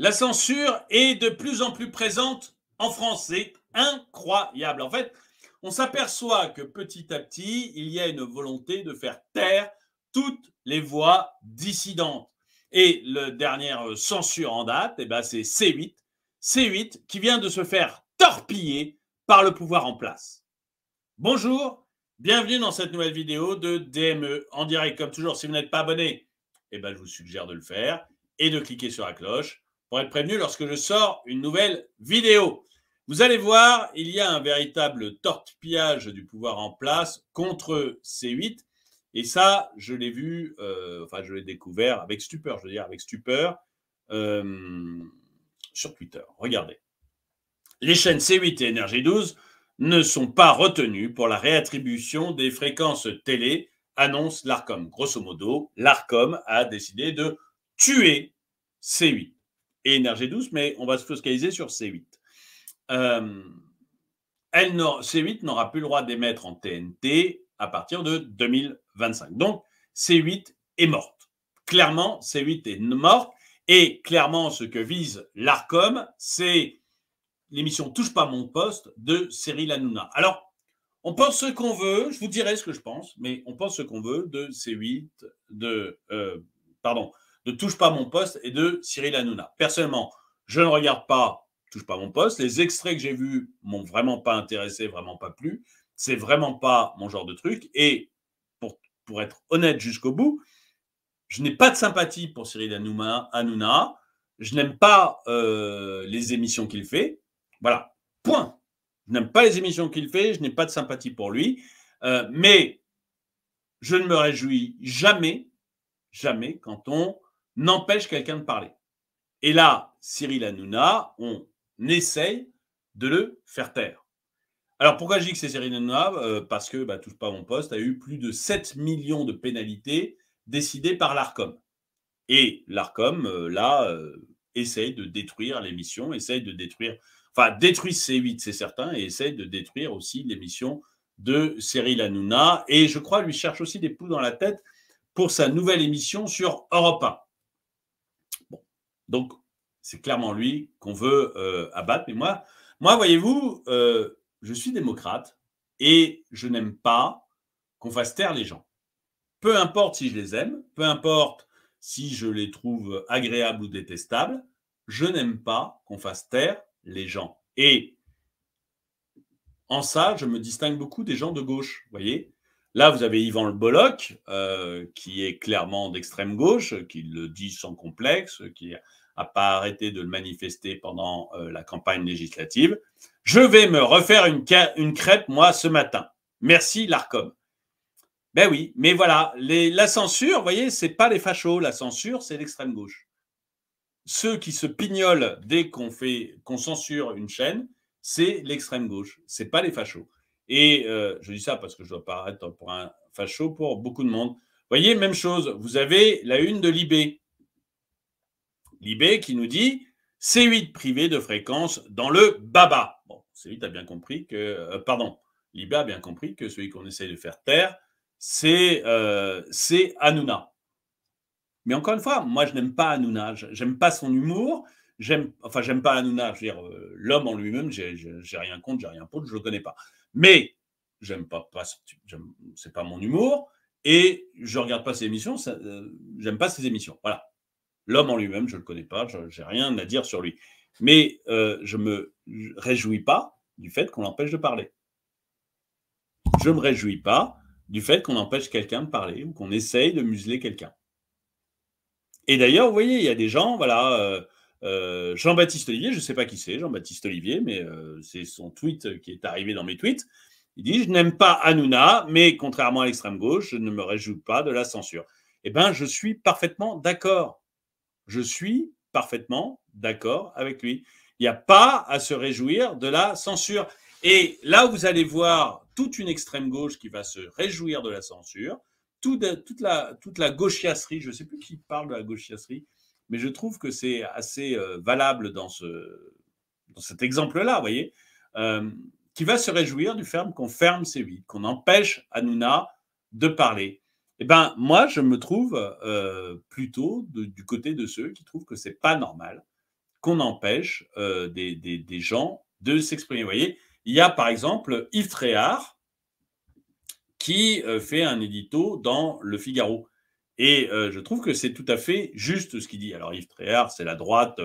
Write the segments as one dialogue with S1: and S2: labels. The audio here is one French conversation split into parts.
S1: La censure est de plus en plus présente en France. C'est incroyable. En fait, on s'aperçoit que petit à petit, il y a une volonté de faire taire toutes les voix dissidentes. Et la dernière censure en date, c'est C8. C8 qui vient de se faire torpiller par le pouvoir en place. Bonjour, bienvenue dans cette nouvelle vidéo de DME en direct. Comme toujours, si vous n'êtes pas abonné, je vous suggère de le faire et de cliquer sur la cloche pour être prévenu lorsque je sors une nouvelle vidéo. Vous allez voir, il y a un véritable torpillage du pouvoir en place contre C8. Et ça, je l'ai vu, je l'ai découvert avec stupeur, sur Twitter. Regardez. Les chaînes C8 et NRJ12 ne sont pas retenues pour la réattribution des fréquences télé, annonce l'Arcom. Grosso modo, l'Arcom a décidé de tuer C8 et NRJ12, mais on va se focaliser sur C8. C8 n'aura plus le droit d'émettre en TNT à partir de 2025. Donc, C8 est morte. Clairement, C8 est morte. Et clairement, ce que vise l'Arcom, c'est l'émission Touche pas mon poste de Cyril Hanouna. Alors, on pense ce qu'on veut, je vous dirai ce que je pense, mais on pense ce qu'on veut de C8, de Touche pas mon poste et de Cyril Hanouna. Personnellement, je ne regarde pas Touche pas mon poste. Les extraits que j'ai vus m'ont vraiment pas intéressé, vraiment pas plu. C'est vraiment pas mon genre de truc. Et pour être honnête jusqu'au bout, je n'ai pas de sympathie pour Cyril Hanouna. Je n'aime pas les émissions qu'il fait. Voilà, point. Je n'aime pas les émissions qu'il fait. Je n'ai pas de sympathie pour lui. Mais je ne me réjouis jamais quand on empêche quelqu'un de parler. Et là, Cyril Hanouna, on essaye de le faire taire. Alors, pourquoi je dis que c'est Cyril Hanouna ? Parce que Touche pas mon poste a eu plus de 7 millions de pénalités décidées par l'Arcom. Et l'Arcom, essaye de détruire l'émission, détruit C8, c'est certain, et essaye de détruire aussi l'émission de Cyril Hanouna. Et je crois lui cherche aussi des poux dans la tête pour sa nouvelle émission sur Europe 1. Bon, donc, c'est clairement lui qu'on veut abattre. Mais moi, voyez-vous, je suis démocrate et je n'aime pas qu'on fasse taire les gens. Peu importe si je les aime, peu importe si je les trouve agréables ou détestables, je n'aime pas qu'on fasse taire les gens. Et en ça, je me distingue beaucoup des gens de gauche, vous voyez. Là, vous avez Yvan Le Bolloc, qui est clairement d'extrême gauche, qui le dit sans complexe, qui n'a pas arrêté de le manifester pendant la campagne législative. Je vais me refaire une crêpe, moi, ce matin. Merci, l'Arcom. Ben oui, mais voilà, la censure, vous voyez, c'est pas les fachos. La censure, c'est l'extrême gauche. Ceux qui se pignolent dès qu'on censure une chaîne, c'est l'extrême gauche. C'est pas les fachos. Et je dis ça parce que je dois paraître pour un facho pour beaucoup de monde. Vous voyez, même chose. Vous avez la une de Libé. Libé qui nous dit C8 privé de fréquence dans le baba. Bon, C8 a bien compris que, Libé a bien compris que celui qu'on essaye de faire taire, c'est Hanouna. Mais encore une fois, moi, je n'aime pas Hanouna. J'aime pas son humour. J'aime pas Hanouna. Je veux dire, l'homme en lui-même, j'ai rien contre, j'ai rien pour, je le connais pas. Mais j'aime pas c'est pas mon humour. Et je regarde pas ses émissions. J'aime pas ses émissions. Voilà. L'homme en lui-même, je le connais pas. J'ai rien à dire sur lui. Mais je me réjouis pas du fait qu'on l'empêche de parler. Je me réjouis pas du fait qu'on empêche quelqu'un de parler ou qu'on essaye de museler quelqu'un. Et d'ailleurs, vous voyez, il y a des gens, voilà, Jean-Baptiste Olivier, je ne sais pas qui c'est, Jean-Baptiste Olivier, mais c'est son tweet qui est arrivé dans mes tweets. Il dit « Je n'aime pas Hanouna, mais contrairement à l'extrême gauche, je ne me réjouis pas de la censure. » Eh bien, je suis parfaitement d'accord. Je suis parfaitement d'accord avec lui. Il n'y a pas à se réjouir de la censure. Et là, vous allez voir toute une extrême gauche qui va se réjouir de la censure, toute la gauchiasserie, je ne sais plus qui parle de la gauchiasserie, mais je trouve que c'est assez valable dans cet exemple-là, vous voyez, qui va se réjouir du fait qu'on ferme C8, qu'on empêche Hanouna de parler. Eh bien, moi, je me trouve plutôt du côté de ceux qui trouvent que ce n'est pas normal qu'on empêche des gens de s'exprimer. Vous voyez, il y a par exemple Yves Tréhard qui fait un édito dans Le Figaro. Et je trouve que c'est tout à fait juste ce qu'il dit. Alors Yves Tréhard, c'est la droite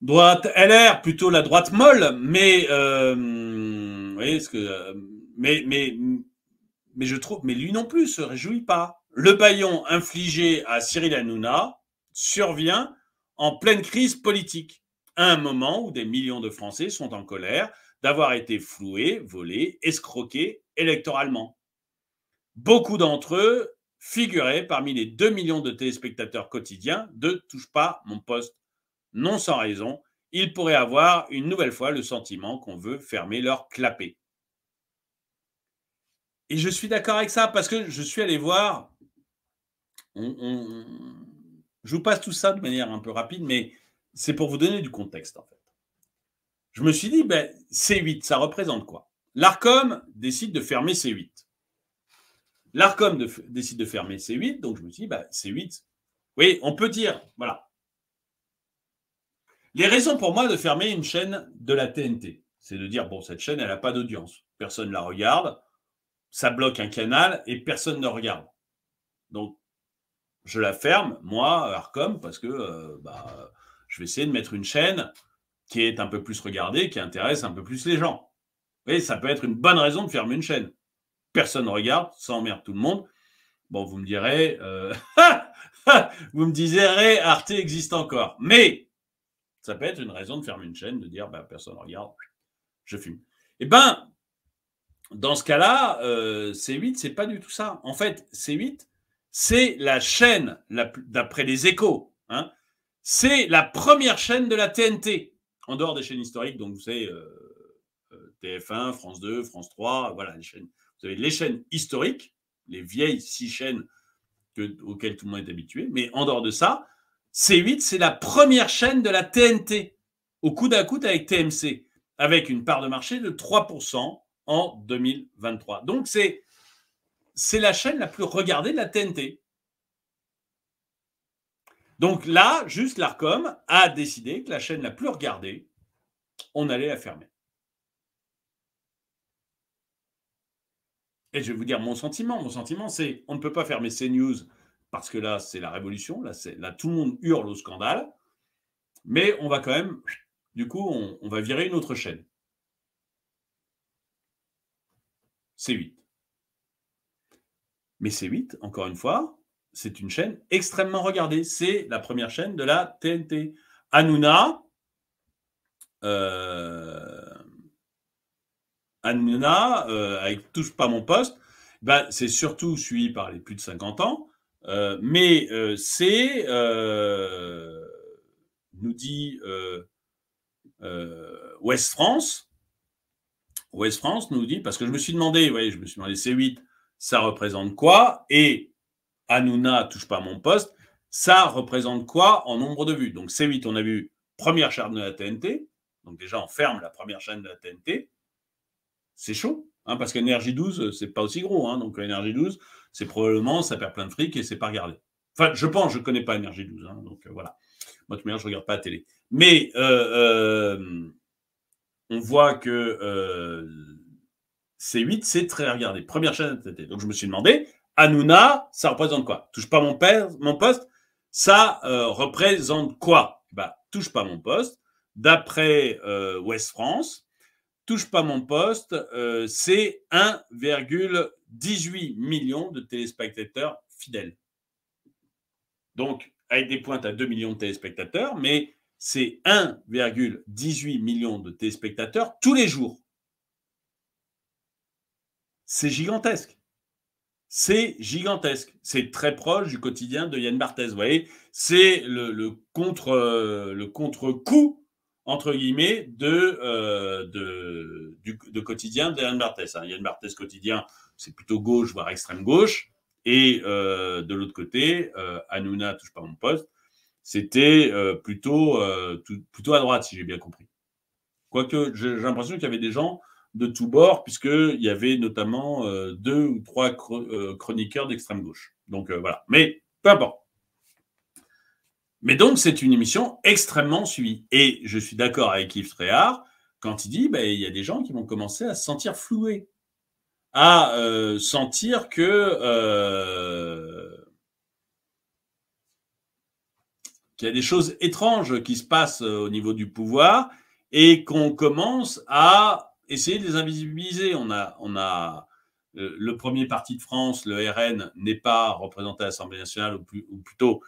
S1: LR, plutôt la droite molle, mais vous voyez ce que mais je trouve, mais lui non plus se réjouit pas. Le bâillon infligé à Cyril Hanouna survient en pleine crise politique, à un moment où des millions de Français sont en colère d'avoir été floués, volés, escroqués électoralement. Beaucoup d'entre eux figuraient parmi les 2 millions de téléspectateurs quotidiens de Touche pas mon poste. Non sans raison, ils pourraient avoir une nouvelle fois le sentiment qu'on veut fermer leur clapet. Et je suis d'accord avec ça parce que je suis allé voir. Je vous passe tout ça de manière un peu rapide, mais c'est pour vous donner du contexte en fait. Je me suis dit, C8, ça représente quoi? L'Arcom décide de fermer C8. L'Arcom décide de fermer C8, donc je me suis dit, C8, oui, on peut dire, voilà. Les raisons pour moi de fermer une chaîne de la TNT, c'est de dire, bon, cette chaîne, elle n'a pas d'audience. Personne ne la regarde, ça bloque un canal et personne ne regarde. Donc, je la ferme, moi, Arcom, parce que je vais essayer de mettre une chaîne qui est un peu plus regardée, qui intéresse un peu plus les gens. Vous voyez, ça peut être une bonne raison de fermer une chaîne. Personne ne regarde, ça emmerde tout le monde. Bon, vous me direz, vous me direz, Arte existe encore. Mais ça peut être une raison de fermer une chaîne, de dire, personne ne regarde, je fume. Eh bien, dans ce cas-là, C8, c'est pas du tout ça. En fait, C8, c'est la chaîne, d'après les Échos, hein, c'est la première chaîne de la TNT, en dehors des chaînes historiques, donc vous savez, TF1, France 2, France 3, voilà, les chaînes. Vous avez les chaînes historiques, les vieilles 6 chaînes auxquelles tout le monde est habitué, mais en dehors de ça, C8, c'est la première chaîne de la TNT, au coude à coude avec TMC, avec une part de marché de 3% en 2023. Donc, c'est la chaîne la plus regardée de la TNT. Donc là, juste l'Arcom a décidé que la chaîne la plus regardée, on allait la fermer. Et je vais vous dire mon sentiment. Mon sentiment, c'est on ne peut pas fermer CNews parce que là, c'est la révolution. Là, tout le monde hurle au scandale. Mais on va quand même, du coup, on va virer une autre chaîne. C8. Mais C8, encore une fois, c'est une chaîne extrêmement regardée. C'est la première chaîne de la TNT. Hanouna, avec Touche pas mon poste, c'est surtout suivi par les plus de 50 ans. Mais c'est, nous dit Ouest France. Ouest France nous dit, parce que je me suis demandé C8, ça représente quoi? Et Hanouna, Touche pas mon poste, ça représente quoi en nombre de vues? Donc C8, on a vu première chaîne de la TNT. Donc déjà, on ferme la première chaîne de la TNT. C'est chaud, hein, parce qu'Énergie 12, c'est pas aussi gros. Hein, donc Énergie 12, c'est probablement, ça perd plein de fric et c'est pas regardé. Enfin, je pense, je connais pas Énergie 12. Hein, donc voilà. Moi, de toute manière, je regarde pas la télé. Mais on voit que C8, c'est très regardé. Première chaîne de la TNT. Donc je me suis demandé, Hanouna, ça représente quoi? Touche pas mon poste, ça représente quoi? Touche pas mon poste. D'après Ouest France, Touche pas mon poste, c'est 1,18 million de téléspectateurs fidèles. Donc, avec des pointes à 2 millions de téléspectateurs, mais c'est 1,18 million de téléspectateurs tous les jours. C'est gigantesque. C'est gigantesque. C'est très proche du quotidien de Yann Barthès. Vous voyez, c'est le contre-coup, entre guillemets, de quotidien de Yann Barthès. Yann Barthès quotidien, c'est plutôt gauche, voire extrême gauche. Et de l'autre côté, Hanouna, Touche pas mon poste, c'était plutôt à droite, si j'ai bien compris. Quoique, j'ai l'impression qu'il y avait des gens de tous bords, puisqu'il y avait notamment 2 ou 3 chroniqueurs d'extrême gauche. Donc voilà. Mais peu importe. Mais donc, c'est une émission extrêmement suivie. Et je suis d'accord avec Yves Tréhard quand il dit il y a des gens qui vont commencer à se sentir floués, à sentir qu'il y a des choses étranges qui se passent au niveau du pouvoir et qu'on commence à essayer de les invisibiliser. On a le premier parti de France, le RN, n'est pas représenté à l'Assemblée nationale, ou plutôt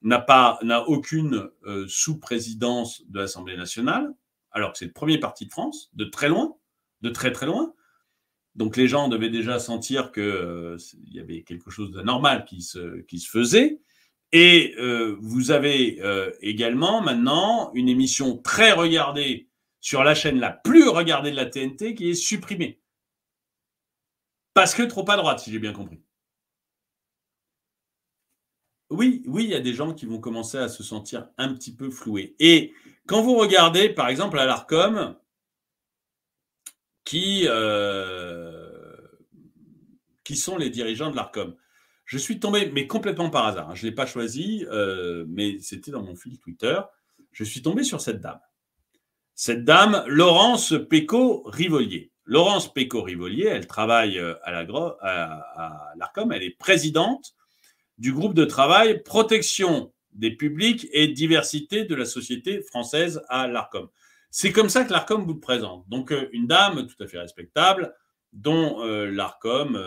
S1: n'a aucune sous-présidence de l'Assemblée nationale, alors que c'est le premier parti de France, de très loin, de très très loin. Donc les gens devaient déjà sentir qu'il y avait quelque chose d'anormal qui se faisait. Et vous avez également maintenant une émission très regardée sur la chaîne la plus regardée de la TNT qui est supprimée. Parce que trop à droite, si j'ai bien compris. Oui, il y a des gens qui vont commencer à se sentir un petit peu floués. Et quand vous regardez, par exemple, à l'Arcom, qui sont les dirigeants de l'Arcom, je suis tombé, mais complètement par hasard, hein, je ne l'ai pas choisi, mais c'était dans mon fil Twitter, je suis tombé sur cette dame. Cette dame, Laurence Pécaud-Rivolier. Laurence Pécaud-Rivolier, elle travaille à l'Arcom, elle est présidente du groupe de travail Protection des publics et diversité de la société française à l'Arcom. C'est comme ça que l'Arcom vous le présente. Donc, une dame tout à fait respectable dont l'Arcom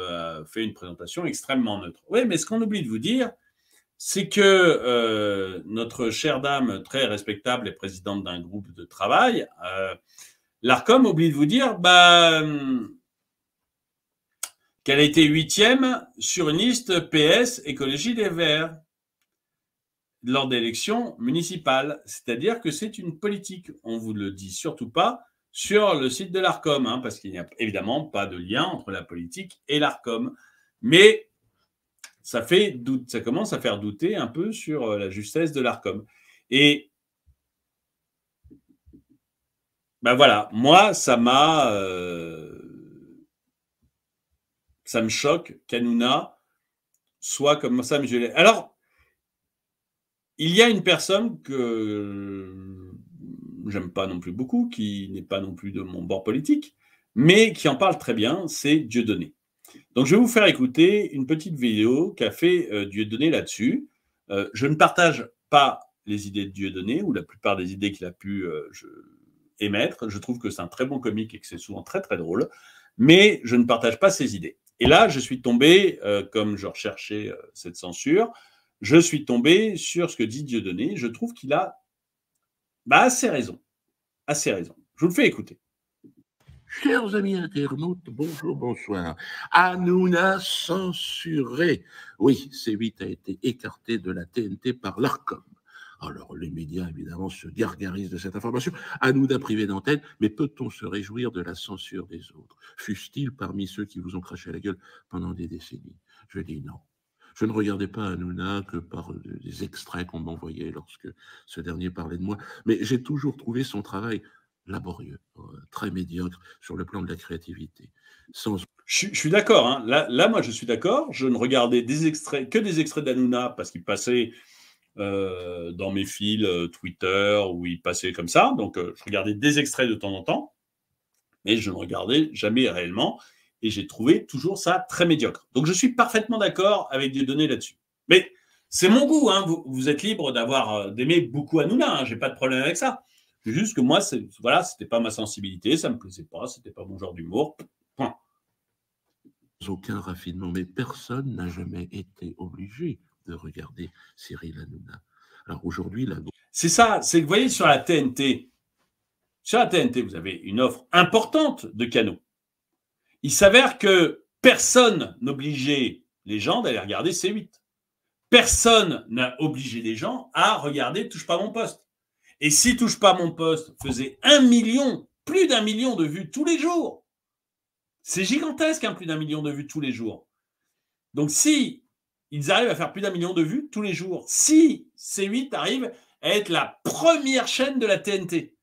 S1: fait une présentation extrêmement neutre. Oui, mais ce qu'on oublie de vous dire, c'est que notre chère dame très respectable et présidente d'un groupe de travail, l'Arcom oublie de vous dire qu'elle a été 8e sur une liste PS Écologie des Verts lors d'élections municipales. C'est-à-dire que c'est une politique. On ne vous le dit surtout pas sur le site de l'Arcom, hein, parce qu'il n'y a évidemment pas de lien entre la politique et l'Arcom. Mais ça commence à faire douter un peu sur la justesse de l'Arcom. Et voilà, moi, ça me choque qu'Hanouna soit comme ça muselé. Alors, il y a une personne que j'aime pas non plus beaucoup, qui n'est pas non plus de mon bord politique, mais qui en parle très bien, c'est Dieudonné. Donc, je vais vous faire écouter une petite vidéo qu'a fait Dieudonné là-dessus. Je ne partage pas les idées de Dieudonné, ou la plupart des idées qu'il a pu émettre. Je trouve que c'est un très bon comique et que c'est souvent très, très drôle, mais je ne partage pas ses idées. Et là, je suis tombé, comme je recherchais cette censure, je suis tombé sur ce que dit Dieudonné. Je trouve qu'il a assez raison. Assez raison. Je vous le fais écouter.
S2: Chers amis internautes, bonjour, bonsoir. Hanouna censuré. Oui, C8 a été écarté de la TNT par l'Arcom. Alors, les médias, évidemment, se gargarisent de cette information. Hanouna privé d'antenne, mais peut-on se réjouir de la censure des autres? Fût-il parmi ceux qui vous ont craché à la gueule pendant des décennies? Je dis non. Je ne regardais pas Hanouna que par des extraits qu'on m'envoyait lorsque ce dernier parlait de moi, mais j'ai toujours trouvé son travail laborieux, très médiocre sur le plan de la créativité.
S1: Je suis d'accord. Hein. Là, moi, je suis d'accord. Je ne regardais que des extraits d'Hanouna parce qu'il passait dans mes fils Twitter où il passait comme ça. Donc, je regardais des extraits de temps en temps, mais je ne regardais jamais réellement. Et j'ai trouvé toujours ça très médiocre. Donc, je suis parfaitement d'accord avec Dieudonné là-dessus. Mais c'est mon goût. Hein. Vous êtes libre d'aimer beaucoup Hanouna. Hein. Je n'ai pas de problème avec ça. C'est juste que moi, c'était pas ma sensibilité, ça me plaisait pas, c'était pas mon genre d'humour. Point.
S2: Aucun raffinement, mais personne n'a jamais été obligé de regarder Cyril Hanouna. Alors aujourd'hui,
S1: c'est ça, c'est que vous voyez sur la TNT, vous avez une offre importante de canaux. Il s'avère que personne n'obligeait les gens d'aller regarder C8. Personne n'a obligé les gens à regarder Touche pas mon poste. Et si Touche pas mon poste faisait 1 million, plus d'1 million de vues tous les jours, c'est gigantesque, hein, plus d'1 million de vues tous les jours. Donc, si ils arrivent à faire plus d'1 million de vues tous les jours, si C8 arrive à être la première chaîne de la TNT,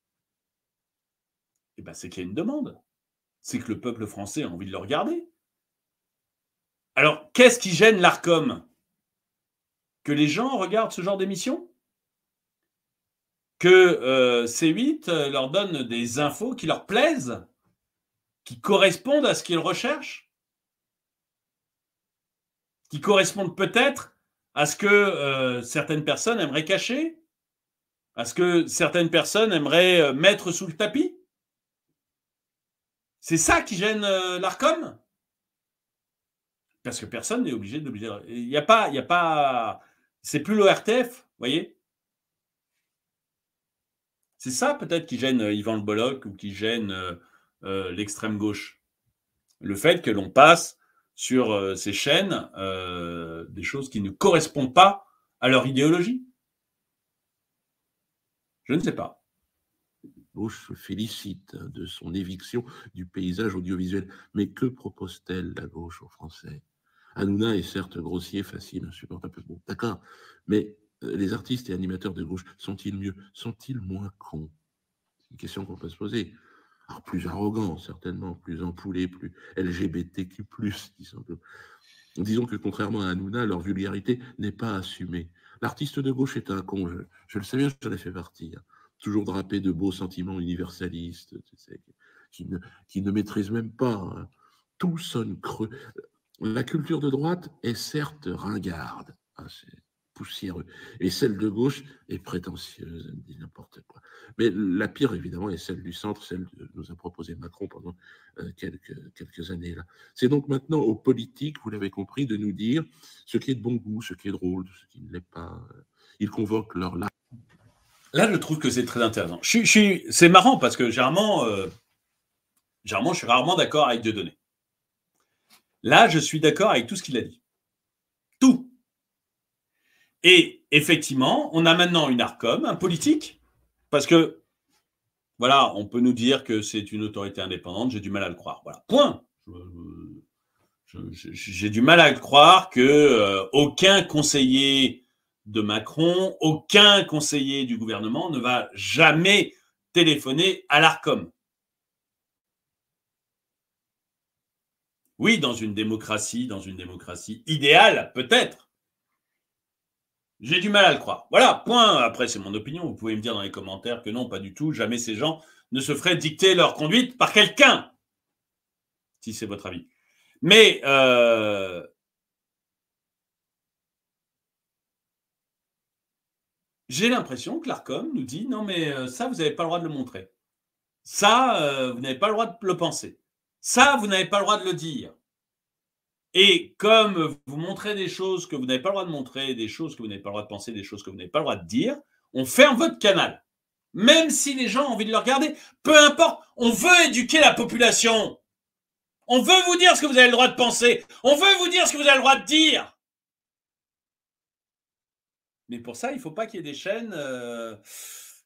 S1: c'est qu'il y a une demande. C'est que le peuple français a envie de le regarder. Alors, qu'est-ce qui gêne l'Arcom? Que les gens regardent ce genre d'émission? que C8 leur donne des infos qui leur plaisent, qui correspondent à ce qu'ils recherchent, qui correspondent peut-être à ce que certaines personnes aimeraient cacher, à ce que certaines personnes aimeraient mettre sous le tapis. C'est ça qui gêne l'Arcom. Parce que personne n'est obligé de... Il n'y a pas... C'est plus l'ORTF, vous voyez. C'est ça peut-être qui gêne Yvan Le Bolloc ou qui gêne l'extrême gauche. Le fait que l'on passe sur ces chaînes des choses qui ne correspondent pas à leur idéologie. Je ne sais pas.
S2: La gauche se félicite de son éviction du paysage audiovisuel. Mais que propose-t-elle, la gauche, aux Français? Hanouna est certes grossier, facile, insupportable. Bon, d'accord, mais les artistes et animateurs de gauche sont-ils mieux? Sont-ils moins cons? C'est une question qu'on peut se poser. Alors, plus arrogants, certainement, plus empoulés, plus LGBTQ+, disons que contrairement à Hanouna, leur vulgarité n'est pas assumée. L'artiste de gauche est un con, je le sais bien, j'en ai fait partie. Hein. Toujours drapé de beaux sentiments universalistes, tu sais, qui ne maîtrisent même pas. Hein. Tout sonne creux. La culture de droite est certes ringarde, hein, c'est poussiéreux, et celle de gauche est prétentieuse, elle dit n'importe quoi. Mais la pire, évidemment, est celle du centre, celle que nous a proposé Macron pendant quelques années. Là. C'est donc maintenant aux politiques, vous l'avez compris, de nous dire ce qui est de bon goût, ce qui est drôle, ce qui ne l'est pas. Ils convoquent leur...
S1: Là, je trouve que c'est très intéressant. C'est marrant parce que généralement, je suis rarement d'accord avec Dieudonné. Là, je suis d'accord avec tout ce qu'il a dit. Tout. Et effectivement, on a maintenant une Arcom, un politique, parce que, voilà, on peut nous dire que c'est une autorité indépendante, j'ai du mal à le croire. Voilà, point. J'ai du mal à le croire que aucun conseiller de Macron, aucun conseiller du gouvernement ne va jamais téléphoner à l'Arcom. Oui, dans une démocratie idéale, peut-être. J'ai du mal à le croire. Voilà, point. Après, c'est mon opinion. Vous pouvez me dire dans les commentaires que non, pas du tout. Jamais ces gens ne se feraient dicter leur conduite par quelqu'un, si c'est votre avis. Mais j'ai l'impression que l'Arcom nous dit non, mais ça, vous n'avez pas le droit de le montrer. Ça, vous n'avez pas le droit de le penser. Ça, vous n'avez pas le droit de le dire. Et comme vous montrez des choses que vous n'avez pas le droit de montrer, des choses que vous n'avez pas le droit de penser, des choses que vous n'avez pas le droit de dire, on ferme votre canal. Même si les gens ont envie de le regarder, peu importe, on veut éduquer la population. On veut vous dire ce que vous avez le droit de penser. On veut vous dire ce que vous avez le droit de dire. Mais pour ça, il ne faut pas qu'il y ait des chaînes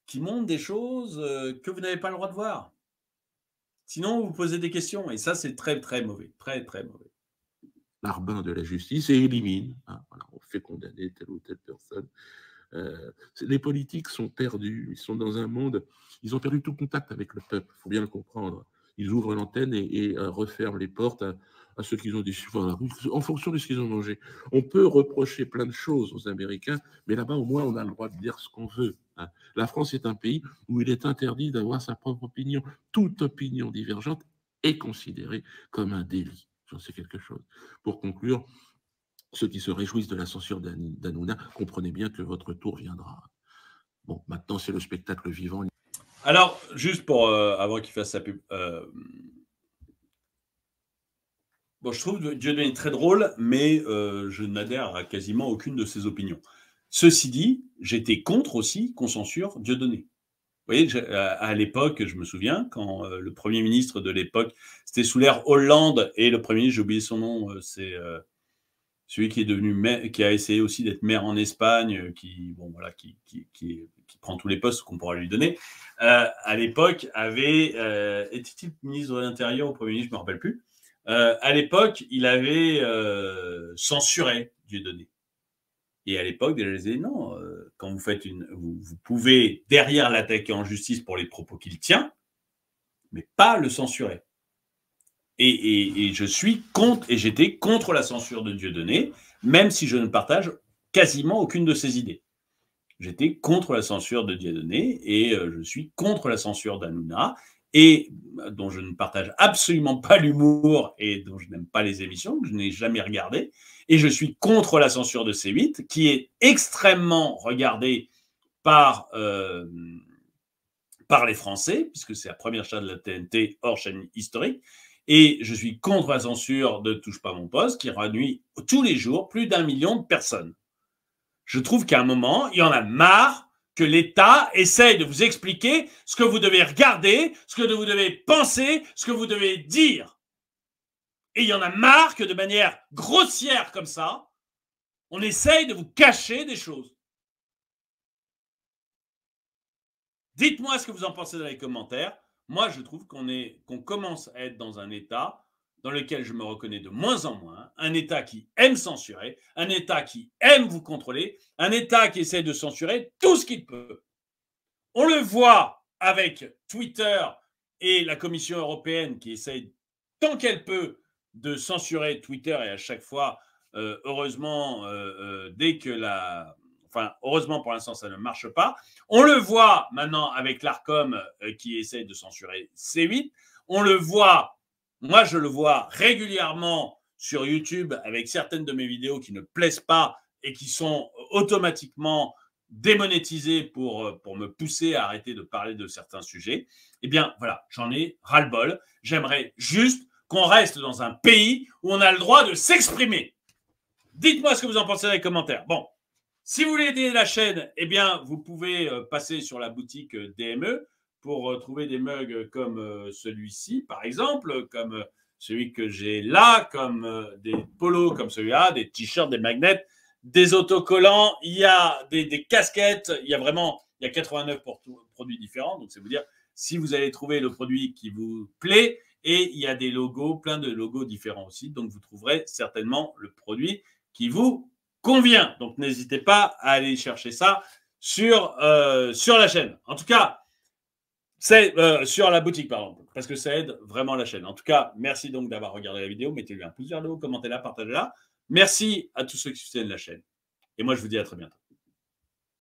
S1: qui montrent des choses que vous n'avez pas le droit de voir. Sinon, vous posez des questions. Et ça, c'est très, très mauvais. Très, très mauvais.
S2: L'arbin de la justice et élimine. Hein, voilà, on fait condamner telle ou telle personne. Les politiques sont perdus. Ils sont dans un monde. Ils ont perdu tout contact avec le peuple. Il faut bien le comprendre. Ils ouvrent l'antenne et referment les portes à ceux qui ont des voilà, en fonction de ce qu'ils ont mangé. On peut reprocher plein de choses aux Américains, mais là-bas, au moins, on a le droit de dire ce qu'on veut. Hein. La France est un pays où il est interdit d'avoir sa propre opinion. Toute opinion divergente est considérée comme un délit. J'en sais quelque chose. Pour conclure, ceux qui se réjouissent de la censure d'Hanouna, comprenez bien que votre tour viendra. Bon, maintenant, c'est le spectacle vivant.
S1: Alors, juste pour, avant qu'il fasse sa pub, bon, je trouve Dieudonné très drôle, mais je n'adhère à quasiment aucune de ses opinions. Ceci dit, j'étais contre aussi qu'on censure Dieudonné. Vous voyez, à l'époque, je me souviens, quand le Premier ministre de l'époque, c'était sous l'ère Hollande, et le Premier ministre, j'ai oublié son nom, c'est celui qui est devenu maire, qui a essayé aussi d'être maire en Espagne, qui prend tous les postes qu'on pourra lui donner, à l'époque, était-il ministre de l'Intérieur ou Premier ministre, je ne me rappelle plus. À l'époque, il avait censuré Dieudonné. Et à l'époque, déjà, je disais non, quand vous faites vous pouvez derrière l'attaquer en justice pour les propos qu'il tient, mais pas le censurer. Et je suis contre, et j'étais contre la censure de Dieudonné, même si je ne partage quasiment aucune de ses idées. j'étais contre la censure de Dieudonné et je suis contre la censure d'Hanouna et dont je ne partage absolument pas l'humour et dont je n'aime pas les émissions, que je n'ai jamais regardées. Et je suis contre la censure de C8, qui est extrêmement regardée par les Français, puisque c'est la première chaîne de la TNT hors chaîne historique. Et je suis contre la censure de Touche pas mon poste, qui réunit tous les jours plus d'1 million de personnes. Je trouve qu'à un moment, il y en a marre que l'État essaye de vous expliquer ce que vous devez regarder, ce que vous devez penser, ce que vous devez dire. Et il y en a marre que de manière grossière comme ça, on essaye de vous cacher des choses. Dites-moi ce que vous en pensez dans les commentaires. Moi, je trouve qu'on commence à être dans un État dans lequel je me reconnais de moins en moins, un État qui aime censurer, un État qui aime vous contrôler, un État qui essaie de censurer tout ce qu'il peut. On le voit avec Twitter et la Commission européenne qui essaie tant qu'elle peut de censurer Twitter et à chaque fois, heureusement, dès que heureusement pour l'instant, ça ne marche pas. On le voit maintenant avec l'Arcom qui essaie de censurer C8. On le voit, moi je le vois régulièrement sur YouTube avec certaines de mes vidéos qui ne plaisent pas et qui sont automatiquement démonétisées pour me pousser à arrêter de parler de certains sujets. Eh bien, voilà, j'en ai ras-le-bol. J'aimerais juste qu'on reste dans un pays où on a le droit de s'exprimer. Dites-moi ce que vous en pensez dans les commentaires. Bon, si vous voulez aider la chaîne, eh bien, vous pouvez passer sur la boutique DME pour trouver des mugs comme celui-ci, par exemple, comme celui que j'ai là, comme des polos comme celui-là, des t-shirts, des magnets, des autocollants, il y a des casquettes, il y a 89 produits différents. Donc, c'est vous dire si vous allez trouver le produit qui vous plaît. Et il y a des logos, plein de logos différents aussi. Donc, vous trouverez certainement le produit qui vous convient. Donc, n'hésitez pas à aller chercher ça sur la chaîne. En tout cas, c'est sur la boutique, pardon, parce que ça aide vraiment la chaîne. En tout cas, merci donc d'avoir regardé la vidéo. Mettez-lui un pouce vers le haut, commentez-la, partagez-la. Merci à tous ceux qui soutiennent la chaîne. Et moi, je vous dis à très bientôt.